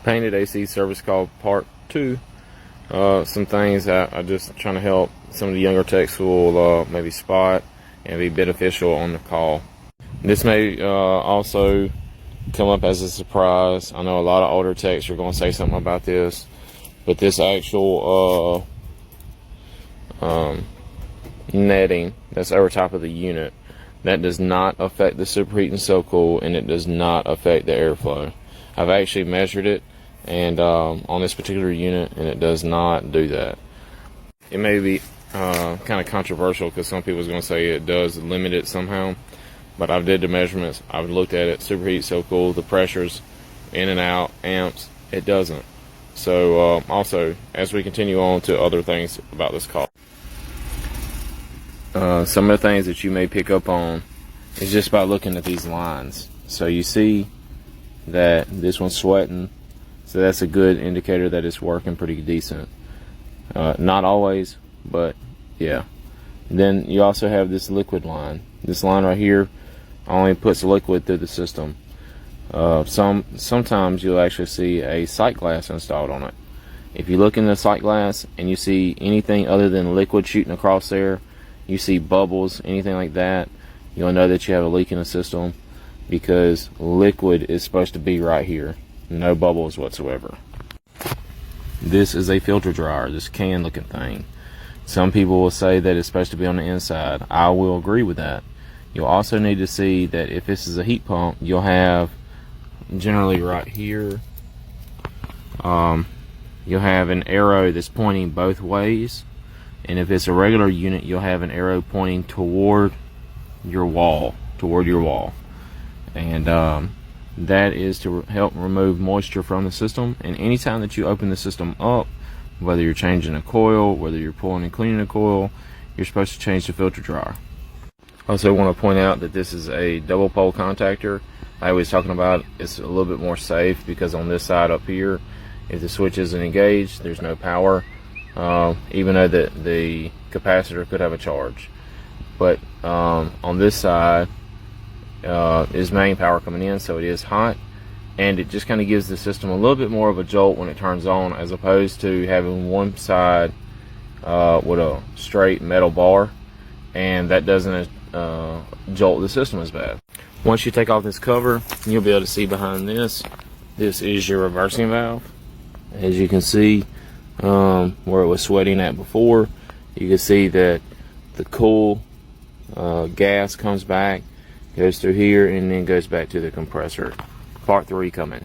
Painted AC service call part 2. Some things that I'm just trying to help some of the younger techs who will maybe spot and be beneficial on the call. This may also come up as a surprise. I know a lot of older techs are going to say something about this, but this actual netting that's over top of the unit, that does not affect the superheat and SoCool, and it does not affect the airflow. I've actually measured it and on this particular unit, and it does not do that. It may be kind of controversial because some people are going to say it does limit it somehow, but I did the measurements, I've looked at it, superheat, SoCool, the pressures in and out, amps, it doesn't. So also, as we continue on to other things about this call, some of the things that you may pick up on is just by looking at these lines. So you see that this one's sweating, so that's a good indicator that it's working pretty decent. Not always, but yeah. Then you also have this liquid line. This line right here only puts liquid through the system. Sometimes you'll actually see a sight glass installed on it. If you look in the sight glass and you see anything other than liquid shooting across there, you see bubbles, anything like that, you'll know that you have a leak in the system, because liquid is supposed to be right here, no bubbles whatsoever. This is a filter dryer, this can looking thing. Some people will say that it's supposed to be on the inside. I will agree with that. You'll also need to see that if this is a heat pump, you'll have generally right here, you'll have an arrow that's pointing both ways, and if it's a regular unit, you'll have an arrow pointing toward your wall, and that is to help remove moisture from the system. And anytime that you open the system up, whether you're changing a coil, whether you're pulling and cleaning a coil, you're supposed to change the filter dryer. Also want to point out that this is a double pole contactor. I was talking about it's a little bit more safe because on this side up here, if the switch isn't engaged, there's no power, even though the capacitor could have a charge. But on this side is main power coming in, so it is hot, and it just kind of gives the system a little bit more of a jolt when it turns on, as opposed to having one side with a straight metal bar, and that doesn't jolt the system as bad. Once you take off this cover, you'll be able to see behind this is your reversing valve. As you can see, where it was sweating at before, you can see that the cool gas comes back, goes through here, and then goes back to the compressor. Part 3 coming.